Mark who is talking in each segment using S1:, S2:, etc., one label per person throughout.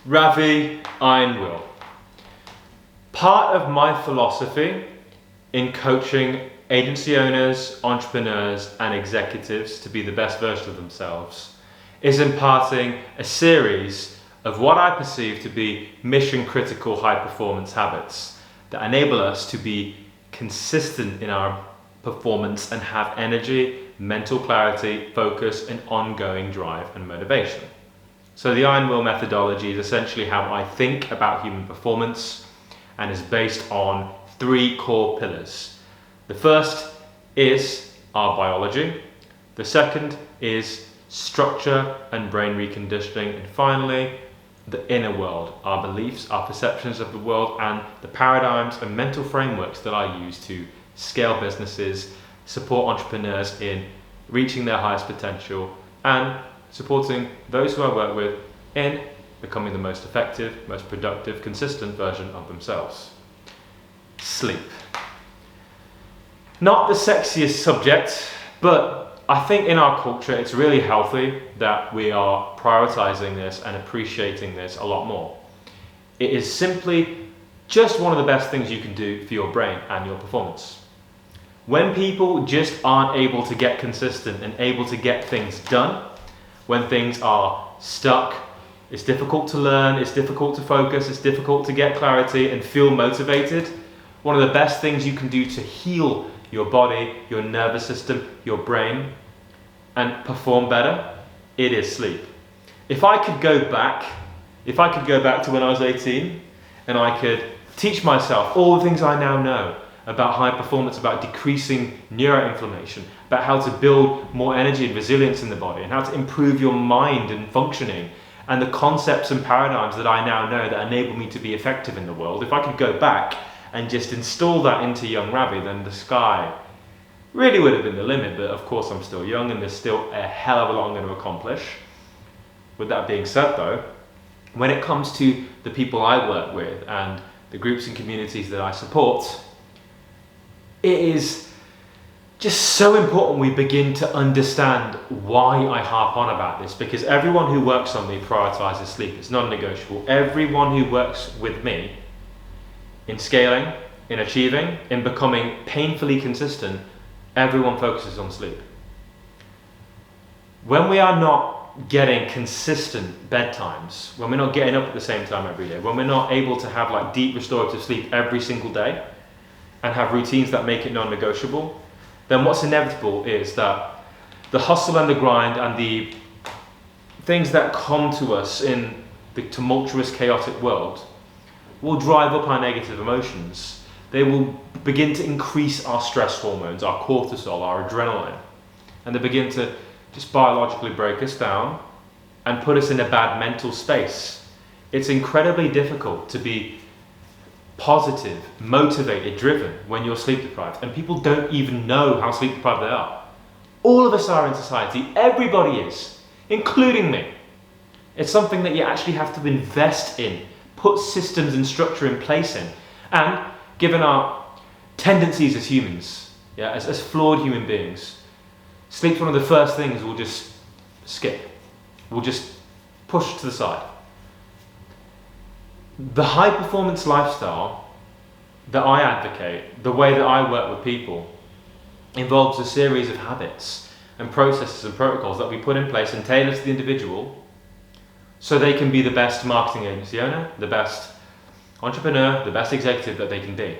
S1: Ravi, IronWill. Part of my philosophy in coaching agency owners, entrepreneurs, and executives to be the best version of themselves is imparting a series of what I perceive to be mission critical high performance habits that enable us to be consistent in our performance and have energy, mental clarity, focus, and ongoing drive and motivation. So the IronWill methodology is essentially how I think about human performance and is based on 3 core pillars. The first is our biology. The second is structure and brain reconditioning. And finally, the inner world, our beliefs, our perceptions of the world, and the paradigms and mental frameworks that I use to scale businesses, support entrepreneurs in reaching their highest potential, and supporting those who I work with in becoming the most effective, most productive, consistent version of themselves. Sleep. Not the sexiest subject, but I think in our culture it's really healthy that we are prioritizing this and appreciating this a lot more. It is simply just one of the best things you can do for your brain and your performance. When people just aren't able to get consistent and able to get things done, when things are stuck, it's difficult to learn, it's difficult to focus, it's difficult to get clarity and feel motivated. One of the best things you can do to heal your body, your nervous system, your brain, and perform better, it is sleep. If I could go back to when I was 18 and I could teach myself all the things I now know about high performance, about decreasing neuroinflammation, about how to build more energy and resilience in the body, and how to improve your mind and functioning, and the concepts and paradigms that I now know that enable me to be effective in the world, if I could go back and just install that into young Ravi, then the sky really would have been the limit. But of course I'm still young and there's still a hell of a lot I'm going to accomplish. With that being said though, when it comes to the people I work with and the groups and communities that I support, it is just so important we begin to understand why I harp on about this, because everyone who works on me prioritizes sleep. It's non-negotiable. Everyone who works with me in scaling, in achieving, in becoming painfully consistent, everyone focuses on sleep. When we are not getting consistent bedtimes, when we're not getting up at the same time every day, when we're not able to have like deep restorative sleep every single day and have routines that make it non-negotiable, then what's inevitable is that the hustle and the grind and the things that come to us in the tumultuous, chaotic world will drive up our negative emotions. They will begin to increase our stress hormones, our cortisol, our adrenaline, and they begin to just biologically break us down and put us in a bad mental space. It's incredibly difficult to be positive, motivated, driven when you're sleep deprived, and people don't even know how sleep deprived they are. All of us are in society, everybody is, including me. It's something that you actually have to invest in, put systems and structure in place in, and given our tendencies as humans, as flawed human beings, sleep's one of the first things we'll just skip, we'll just push to the side. The high performance lifestyle that I advocate, the way that I work with people, involves a series of habits and processes and protocols that we put in place and tailor to the individual so they can be the best marketing agency owner, the best entrepreneur, the best executive that they can be.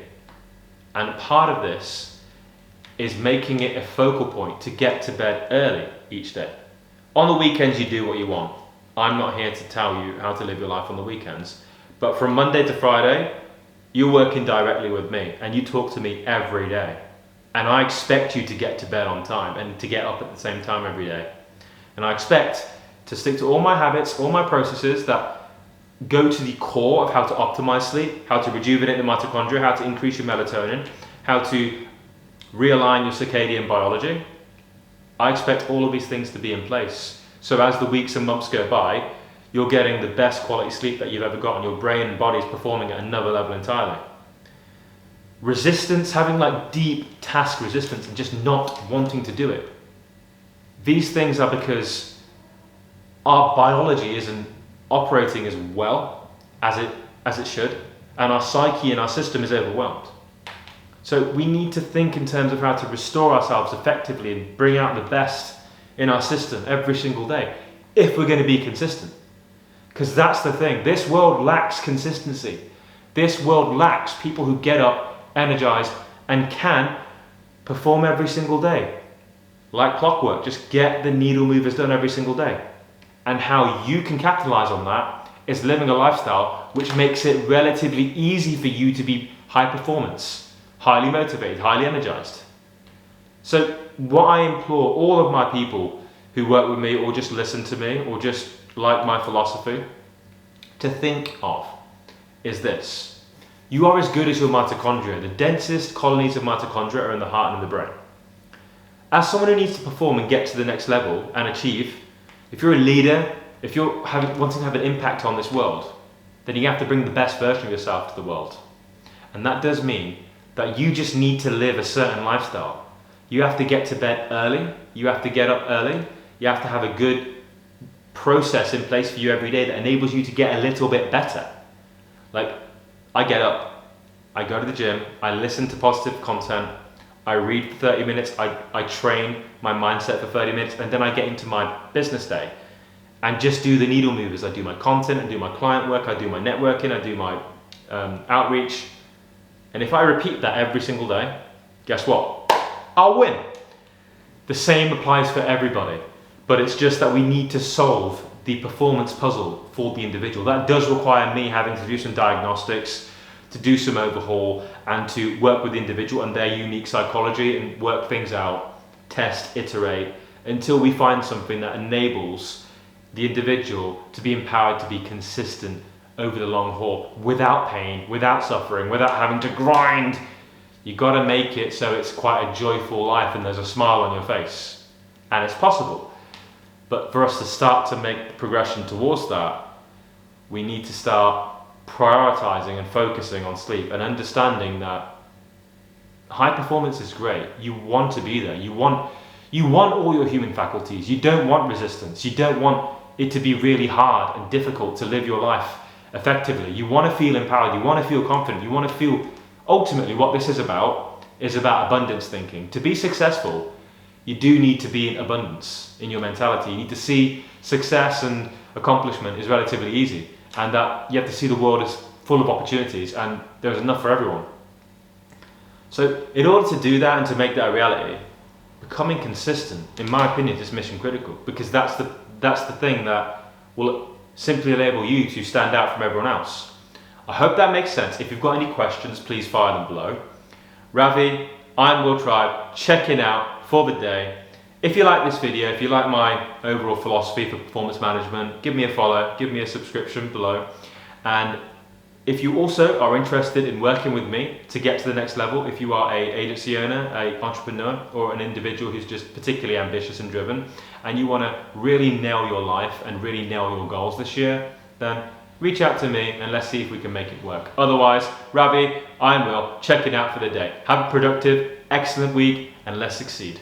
S1: And part of this is making it a focal point to get to bed early each day. On the weekends you do what you want. I'm not here to tell you how to live your life on the weekends. But from Monday to Friday, you're working directly with me and you talk to me every day. And I expect you to get to bed on time and to get up at the same time every day. And I expect to stick to all my habits, all my processes that go to the core of how to optimize sleep, how to rejuvenate the mitochondria, how to increase your melatonin, how to realign your circadian biology. I expect all of these things to be in place. So as the weeks and months go by, you're getting the best quality sleep that you've ever got, and your brain and body is performing at another level entirely. Resistance, having like deep task resistance and just not wanting to do it. These things are because our biology isn't operating as well as it should, and our psyche and our system is overwhelmed. So we need to think in terms of how to restore ourselves effectively and bring out the best in our system every single day if we're going to be consistent. Because that's the thing, this world lacks consistency. This world lacks people who get up, energized, and can perform every single day. Like clockwork, just get the needle movers done every single day. And how you can capitalize on that is living a lifestyle which makes it relatively easy for you to be high performance, highly motivated, highly energized. So what I implore all of my people who work with me or just listen to me or just like my philosophy to think of is this. You are as good as your mitochondria. The densest colonies of mitochondria are in the heart and in the brain. As someone who needs to perform and get to the next level and achieve, if you're a leader, if you're wanting to have an impact on this world, then you have to bring the best version of yourself to the world. And that does mean that you just need to live a certain lifestyle. You have to get to bed early, you have to get up early, you have to have a good process in place for you every day that enables you to get a little bit better. Like, I get up, I go to the gym, I listen to positive content, I read for 30 minutes, I train my mindset for 30 minutes, and then I get into my business day and just do the needle movers. I do my content, I do my client work, I do my networking, I do my outreach. And if I repeat that every single day, guess what? I'll win. The same applies for everybody, but it's just that we need to solve the performance puzzle for the individual. That does require me having to do some diagnostics, to do some overhaul, and to work with the individual and their unique psychology and work things out, test, iterate, until we find something that enables the individual to be empowered to be consistent over the long haul, without pain, without suffering, without having to grind. You gotta make it so it's quite a joyful life and there's a smile on your face. And it's possible. But for us to start to make the progression towards that, we need to start prioritizing and focusing on sleep and understanding that high performance is great. You want to be there. You want all your human faculties. You don't want resistance. You don't want it to be really hard and difficult to live your life effectively. You want to feel empowered. You want to feel confident. You want to feel, ultimately what this is about abundance thinking. To be successful, you do need to be in abundance in your mentality. You need to see success and accomplishment is relatively easy, and that you have to see the world as full of opportunities and there's enough for everyone. So in order to do that and to make that a reality, becoming consistent, in my opinion, is mission critical, because that's the thing that will simply enable you to stand out from everyone else. I hope that makes sense. If you've got any questions, please fire them below. Ravi, IronWillTribe, checking out for the day. If you like this video, if you like my overall philosophy for performance management, give me a follow, give me a subscription below. And if you also are interested in working with me to get to the next level, if you are an agency owner, an entrepreneur, or an individual who's just particularly ambitious and driven, and you want to really nail your life and really nail your goals this year, then reach out to me and let's see if we can make it work. Otherwise, Ravi, I'm Will, checking out for the day. Have a productive, excellent week, and let's succeed.